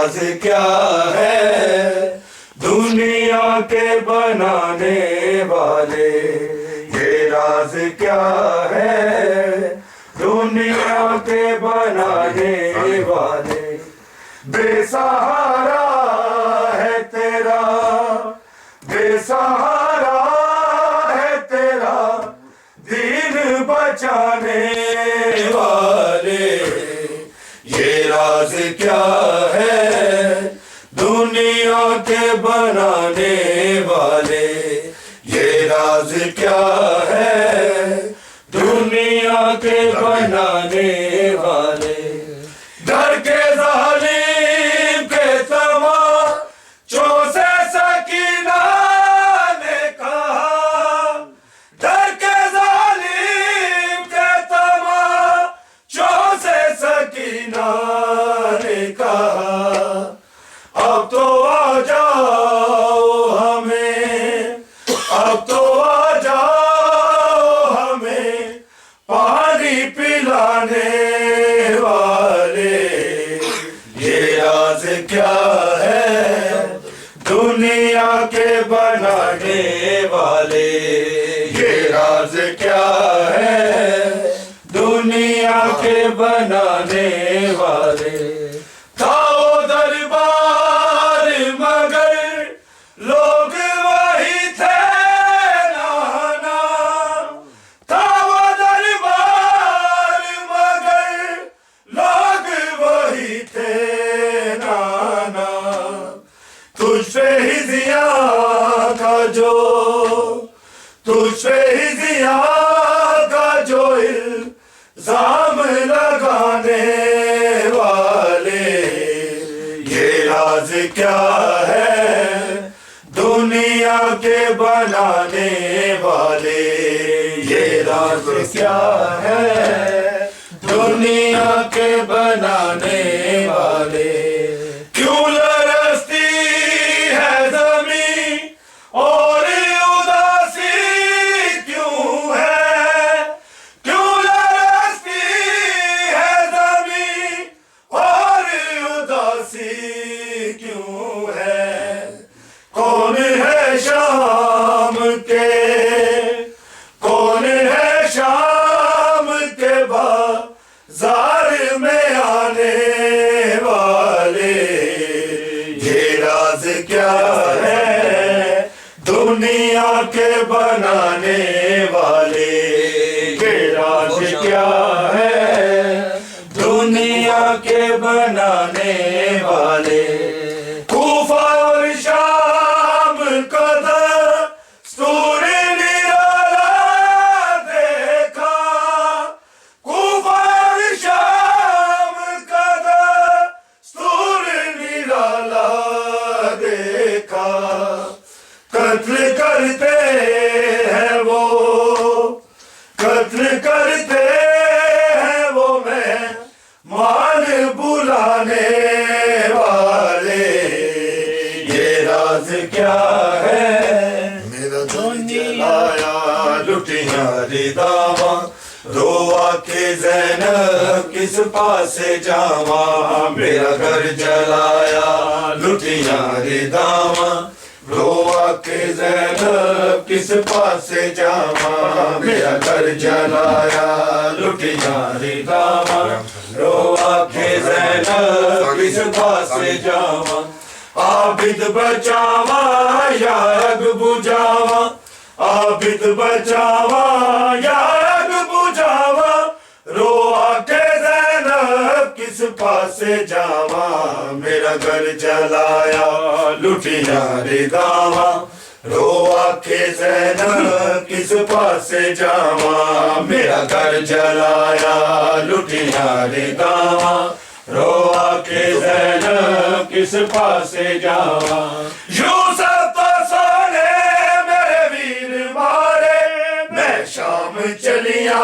राज क्या है दुनिया के बनाने वाले, ये राज क्या है दुनिया के बनाने वाले। बेसहारा है तेरा, बेसहारा है तेरा दीन बचाने वाले, ये राज क्या है दुनिया के बनाने वाले, ये राज क्या है दुनिया के बनाने वाले। डर के जालिम के तमाचों से सकीना ने कहा, डर के जालिम के तमाचों से सकीना ने कहा, अब तो आ जाओ हमें, अब तो आ जाओ हमें पानी पिलाने वाले, ये राज क्या है दुनिया के बनाने वाले, ये राज क्या है दुनिया के बनाने वाले। था वो दरबार मगर लोग वही थे नाना, था वो दरबार मगर लोग वही थे नाना। तुझ पे ही जिया का जो, तुझ पे ही जिया का जो इल्जाम लगाने वाले, ये राज क्या है दुनिया के बनाने वाले, ये राज क्या है दुनिया के बनाने वाले। क्यों लरसती है ज़मीं और उदासी क्यों है, क्यों लरसती है ज़मीं और उदासी क्यों है। कौन है शाम के, कौन है शाम के बाजार में आने वाले, ये राज क्या है दुनिया के बनाने वाले, ये राज क्या है दुनिया के बनाने वाले। कूफा और शाम का दस्तूर निराला देखा, कूफा और शाम का दस्तूर निराला देखा। कत्ल करते हैं वो, कत्ल करते हैं वो मेहमान बुलाने वाले, ये राज क्या है मेरा दिल जलाया लुटिया रिदावा, रोआ के ज़ैनब किस पास जावा, मेरा घर जलाया लुटिया रिदावा, रोआ के ज़ैनब किस पास जावा, मेरा घर जलाया लुटिया रिदावा, रोआ के ज़ैनब किस पास जावा। आबिद बचावा या अग बुझावा, आबिद बचावा या अग बुझावा, रोआ के ज़ैनब किस पास जावा, मेरा घर जलाया लुटिया रिदावा, रोआ के ज़ैनब किस पास जावा, मेरा घर जलाया लुटिया रिदावा, रोआ के ज़ैनब किस पास जावा। यूसुफ तो सोने मेरे वीर मारे, मैं शाम चलिया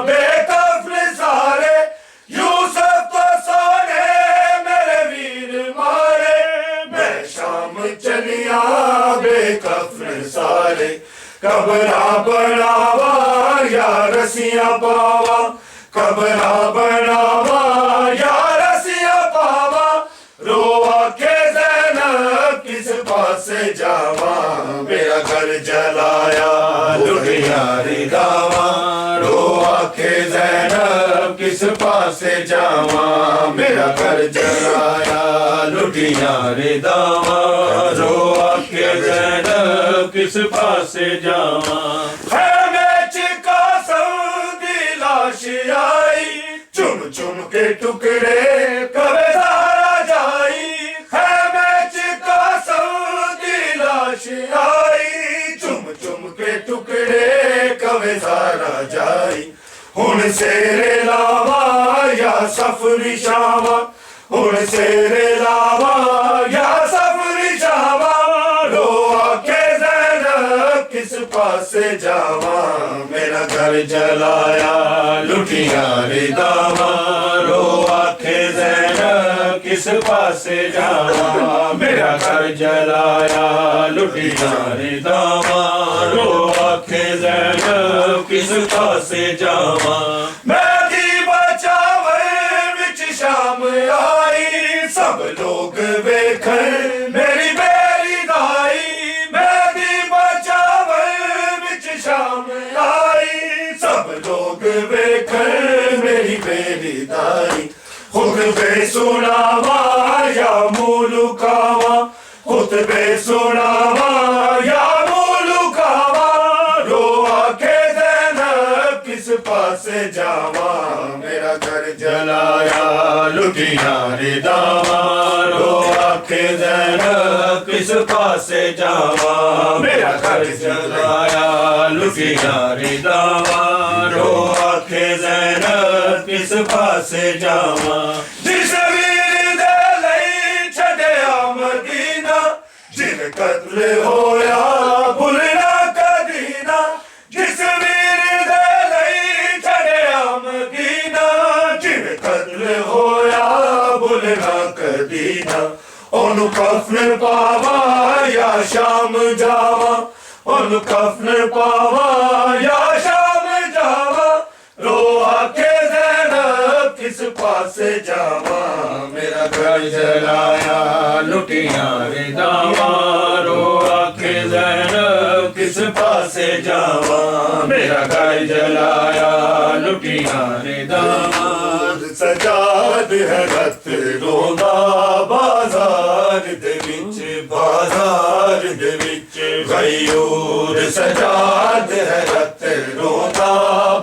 बेकफ्न सारे, यूसुफ तो सोने मेरे वीर मारे, मैं शाम चलिया बेकफ्न सारे। कबरा बनावा या रसिया पावा, कबरा बनावा या रसिया पावा, रोआ पासे जावा मेरा घर जलाया लुटियारी दावा रो आखे ज़ैनब किस पासे जावा मेरा घर जलाया लुटियारी दावा रो आखे ज़ैनब किस पासे जावा आई चुम चुम के टुकड़े कवे सारा जाई है मैच का सऊदी लाश आई चुम चुम के टुकड़े कवे सारा जाई हुन सेरे लावा या सफरी शावा हुन सेरे लावा या सफरी शावा रो आके ज़ैनब किस पासे जावा मेरा घर जलाया लुटियारी दावा रो आखे ज़ैनब किस पासे जावा मेरा घर जलाया लुटियारी दावा रो आखे ज़ैनब किस पासे जावा मेरी बचावे विच शाम आई सब लोग वेखन मेरी बेरी दाई मेरी बचावे विच शाम आई सब लोग वेखन मेरी बेरी दाई खुतबे सुनावा या मुलुकावा खुतबे सुनावा या मुलुकावा रो आखे ज़ैनब किस पासे जावा मेरा घर जलाया लुटियारी दावा रो आखे ज़ैनब किस पासे जावा मेरा घर जलाया लुटियारी दावा रो आखे ज़ैनब किस पासे जावा जिस वीर दे लई छड्या मदीना जिन कत्ल होया भुलना कदी ना जिस वीर दे लई छड्या मदीना जिन कत्ल होया भुलना कदी ना ओनु कफन पावा या शाम जावा ओनु कफन पावा या शाम जावा रो आखे ज़ैनब किस पासे जावा मेरा घर जलाया लुटियारी दावा रो आखे ज़ैनब किस पासे जावा मेरा घर जलाया लुटियारी दावा सजाद है रत रोंदा बाजार दे विच बाजार दे विच गयूर सजाद है रत रोंदा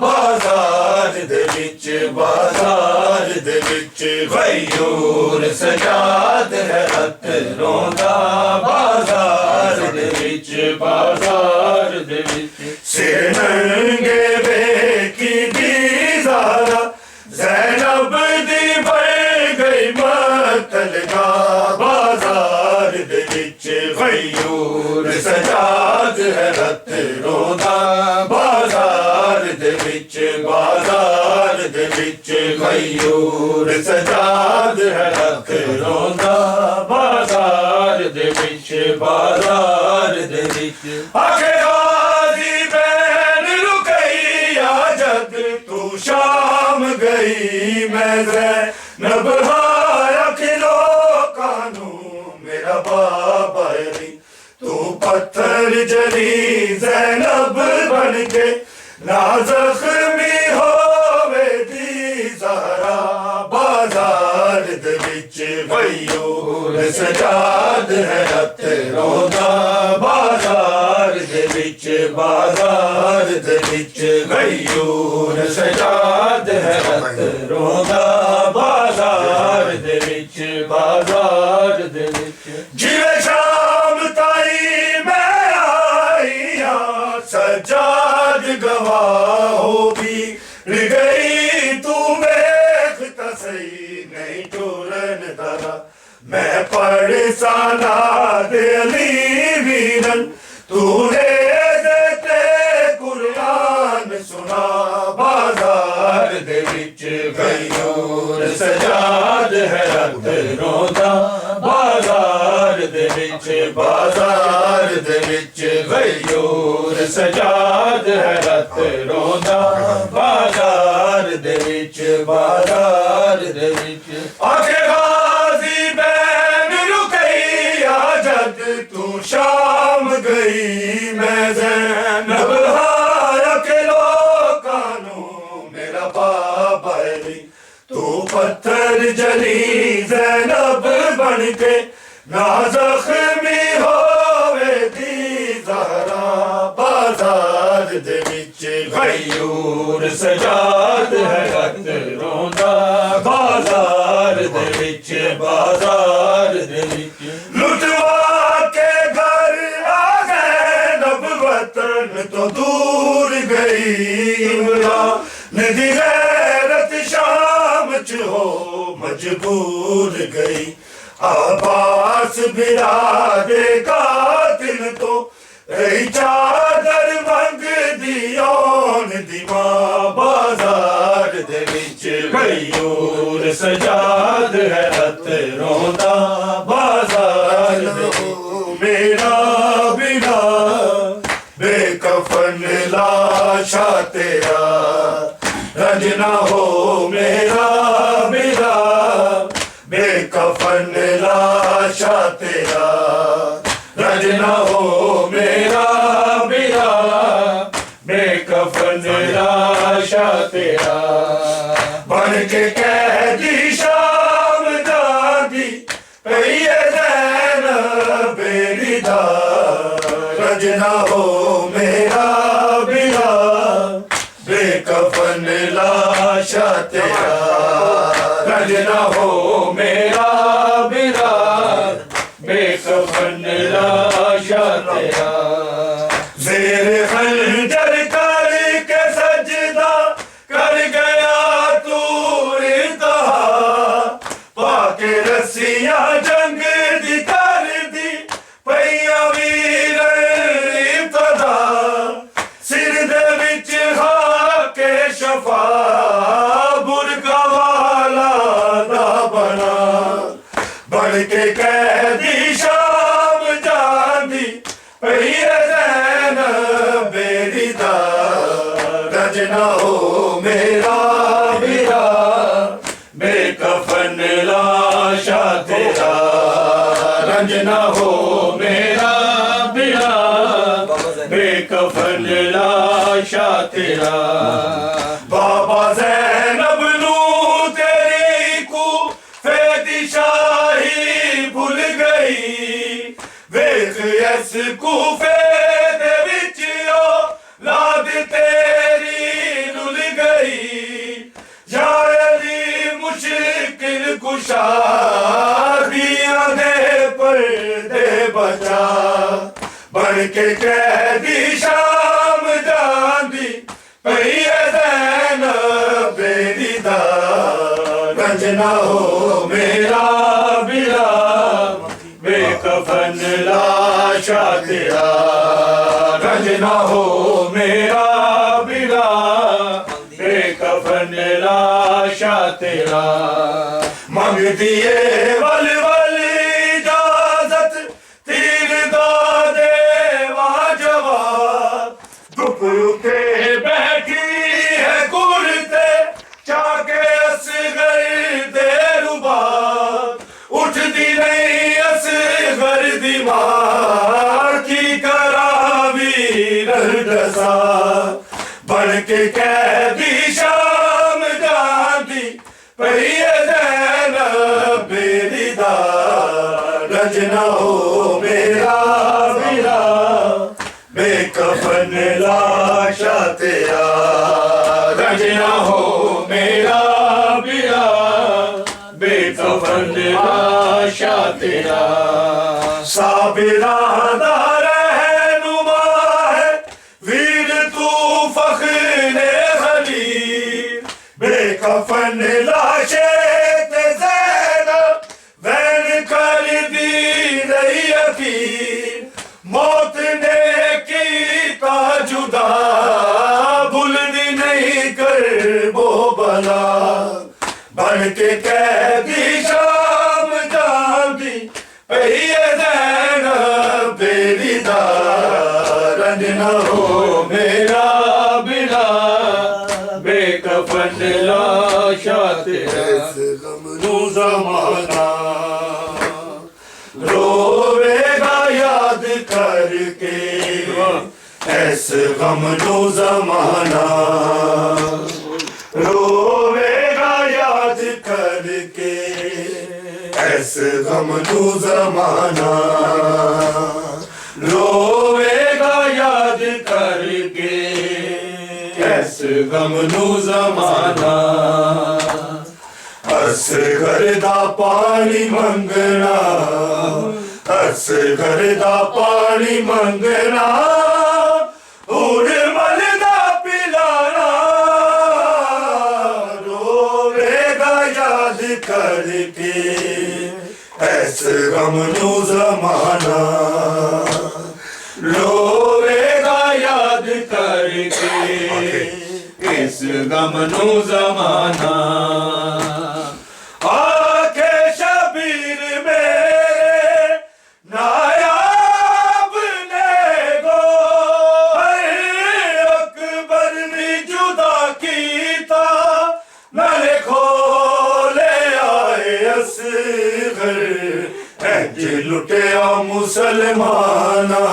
बाजार दे विच बाजार दे विच गयूर सजाद है रत रोंदा बाजार दे विच बाजार दे विच सिर नंगे बेकी दी ज़ारा ज़ैनब दी बढ़ गई मतलगा बाजार दे विच गयूर सजाद है रत रोंदा बाजार दे विच बाजार दे विच गयूर सजाद है रत रोंदा बाजार दे विच बाजार दे विच आखे गाज़ी बैन रुकैया जद तू शाम गई मैं ज़ैनब हाया खिलो कानू मेरा बाबा री तू पत्थर जली ज़ैनब बन के ना ज़ख्मी होवे दी ज़हरा बाजार दे विच गयूर सजाद है रत रोंदा बाजार दे विच बाजार दे विच गयूर सजाद है रत रोंदा बाजार दे विच बाजार दे विच जिवे शाम ताई मैं आईया सजाद गवाह होगी गई तू देखता सही नहीं टोलन दादा मैं पढ़ साना दे अली वीरन तूने देते कुरान सुना बाजार दे विच गयूर सजाद है रत रोंदा बाजार दे विच बाजार दे विच गयूर सजाद है रत रोंदा बाजार दे विच बाजार दे विच आखे गाज़ी बैन रुकैया जद तू शाम जली ज़ैनब बन के ना ज़ख्मी होवे दी ज़हरा बाज़ार दे विच गयूर सजाद है रत रोंदा बाज़ार दे विच बाज़ार दे विच लुटवा के घर आ ज़ैनब वतन तो दूर गई इमरान दी गैरत शाम च हो मजबूर गई अब्बास बिरादे कातिल तो रही चादर मंग दियोन दीवा बाजार दे विच गयूर सजाद है रत रोंदा बाजार दे मेरा बिना बेकफन लाशा तेरा रंज ना हो मेरा बिना बेकफन लाशा तेरा रंज ना हो मेरा बिना बेकफन लाशा तेरा बन के कैदी शाम दादी पइए ज़ैनब बेरिदा रंज ना हो मेरा बिना बेकफन लाशा तेरा रंज ना हो मेरा बिना बेकफन लाशा तेरा ज़ेर खंजर कर के सजदा कर गया तू इंतहा पाके रस्सियां जंग दी कर दी पइया वीर इब्तदा सिर दे विच खाके शफा बुरका वाला दा बना बन के कैदी शाम जांदी पइए ज़ैनब बेरिदा रंज ना हो मेरा बिरा बेकफन लाशा तेरा रंज ना हो मेरा बिरा बेकफन लाशा तेरा बाबा ज़ैनब नू तेरी को फैदी शाही भूल गई वेख इस कूफे दे विच औलाद तेरी रुल गई या अली मुश्किल कुशा दियां दे पर्दे बचा बन के कैदी शाम जांदी पइए ज़ैनब बेरिदा रंज ना हो मेरा बिरा बेकफन लाशा तेरा रंज ना हो मेरा बिरा बेकफन लाशा तेरा मंग दिए वल वल इजाजत तीर दा देवा जवाब दुख उठे बैठी है कुर्ते चाके असगर दे रुबाब उठदी नहीं असगर दी मार की करावी रसा बन के कैदी शाम जांदी पइए ज़ैनब बेरिदा रंज ना हो मेरा बिरा बेकफन लाशा तेरा रंज ना हो मेरा बिरा बेकफन लाशा तेरा साबिरां दा रहनुमा है वीर तू फख्रे खलील बेकफन लाशे ते ज़ैनब वैन कर दी रही यकीन मौत ने कीता जुदा भूलनी नहीं कर वो बला बन के कैदी शाम जांदी पइए ज़ैनब बेरिदा रंज ना हो मेरा बिरा बेकफन लाशा तेरा गम नू ज़माना रोवेगा याद करके ऐस गम नू ज़माना रोवेगा याद करके ऐस गम नू ज़माना रोवेगा याद करके ऐस गम नू ज़माना असगर दा पानी मंगना असगर दा पानी मंगना उड़ मल दा पिलाना रोवेगा याद करके ऐस गम नू ज़माना रोवेगा याद करके इस गम नू ज़माना आके शबीर मेरे नायाब ने गो अकबर ने जुदा कीता नाले खोले आए असगर इंज लुटिया मुसलमाना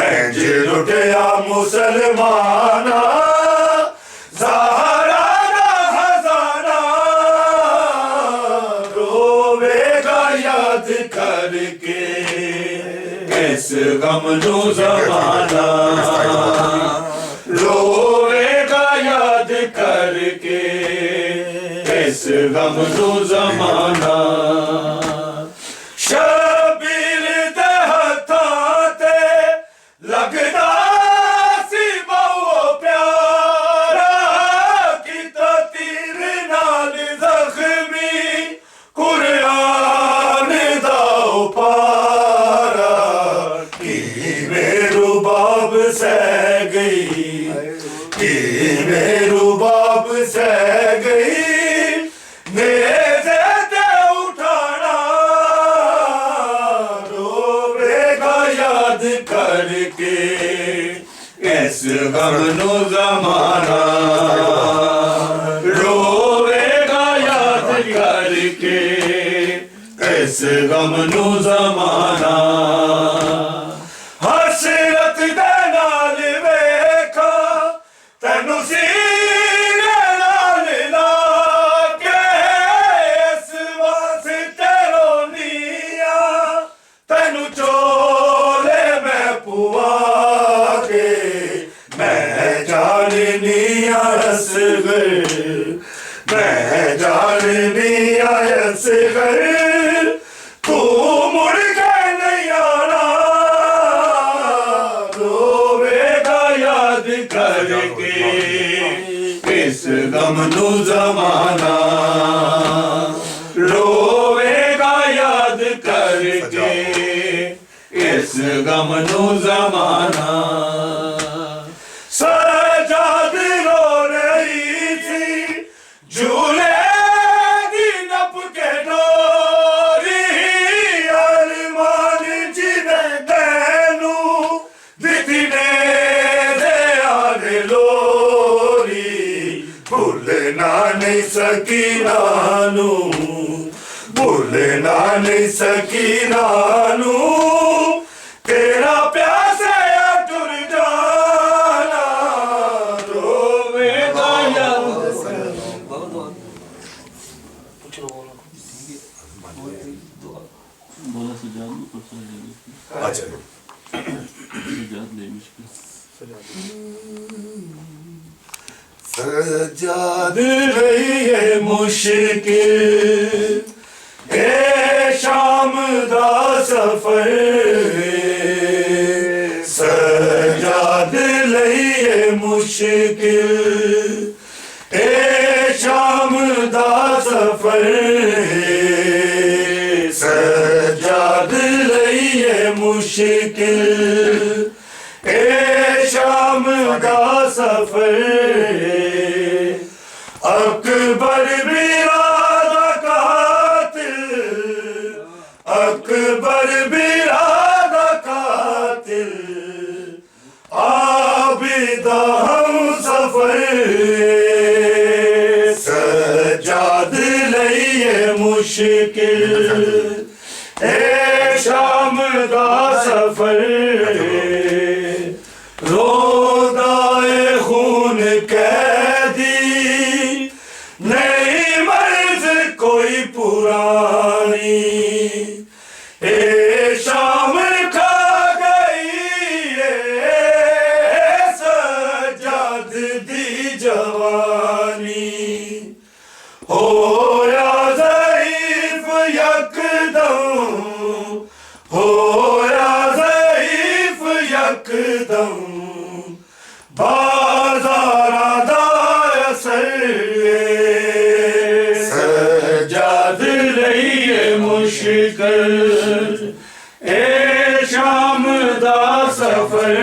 इंज लुटिया मुसलमाना ज़हरा दा खजाना रोवेगा याद करके इस गम नू ज़माना रोवेगा याद करके इस गम नू ज़माना शबीर दे हत्थां ते लगदा सी बहु प्यारा किता तीर नाल ज़ख्मी कुरान दा पारा की मेरू बाब सह गई की मेरू बाब सह गई नेज़े ते उठाना रोवेगा याद करके इस गम नू ज़माना रोवेगा याद करके इस गम नू ज़माना हसरत दे नाल वेखा तैनू सीने नाल लाके इस वास्ते रोनिया तैनू चोले मैं पुआ के मैं जाननी असगर मैं जाननी असगर तू मुड़ के नहीं आना रोवेगा याद करके इस गम नू ज़माना रोवेगा याद करके इस गम नू ज़माना सजाद रो रही थी झूले दी नप के डोरी अरमान जिन्हें तैनू दिती ने दे आने लोरी भूलना नहीं सकी नानू भूलना नहीं सकी नानू तेरा प्यासे टुर जाना रोवेगा याद बोला सजाद अच्छा सजाद ले मुश्किल सजाद रही है मुश्किल ए शाम दा सफर सजाद लई है मुश्किल ए शाम दा सफर सजाद लई है मुश्किल ए शाम दा सफर अकबर बिरादा कातिल अकबर बिरादा कातिल आबिदा हम सफर सजाद लई है मुश्किल ए शाम दा सफर रोदाए खून कैदी नहीं मर्ज कोई पुरानी मुश्किल ए शाम दा सफर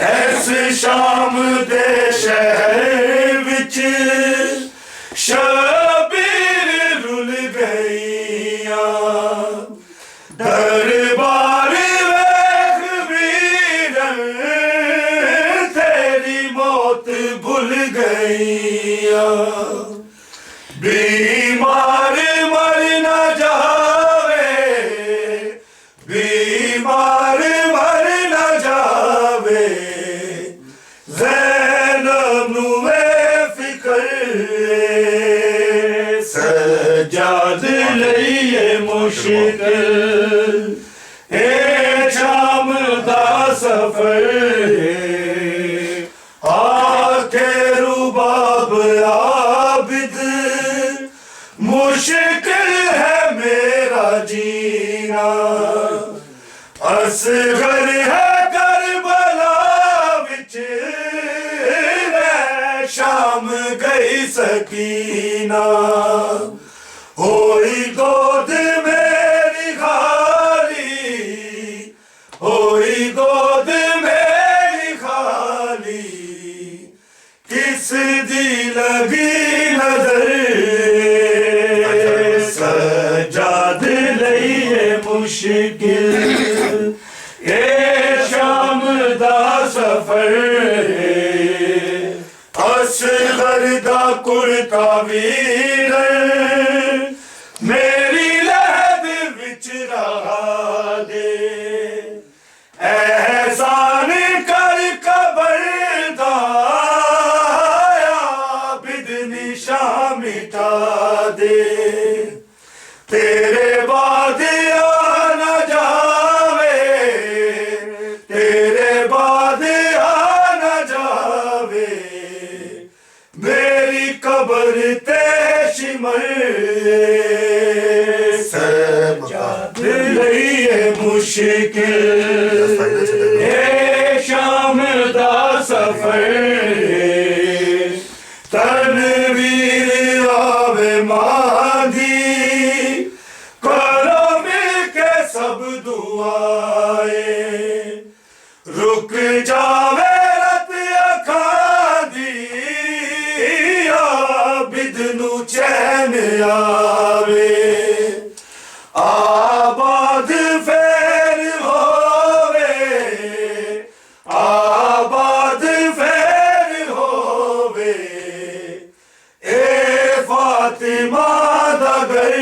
ऐस शाम दे शहर विच शबीर रुल गईया दरबार वेख वीरन तेरी मौत भूल गईया बीमार मर न जावे बीमार मर न जावे ज़ैनब नुए फिकर सजाद लईए मुश्किल ए शाम दा सफर आके रुबाब आबिद मुश्किल है मेरा जीना असगर है करबला विच शाम गई सकीना होई गोद मेरी खाली होई गोद मेरी खाली किस दी लगी नजर सजाद लईए मुश्किल ए शाम दा सफर असगर दा कुर्ता वीर मेरी लहद विच रहा दे एहसान कर कबर दा आबिद निशा मिटा दे तेरे बाद आ न जावे तेरे बाद आ न जावे मेरी कब्र ते शिमर सजाद लईए मुश्किल ए शाम दा सफर तनवीर आवे मांधी करो मिल के सब दुआए रुक जावे रत अखां दी आबिद नू चैन आवे आबाद फेर होवे आबाद फेर होवे ए फातिमा दा घर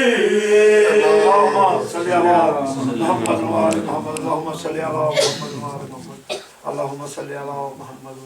اللهم صل على محمد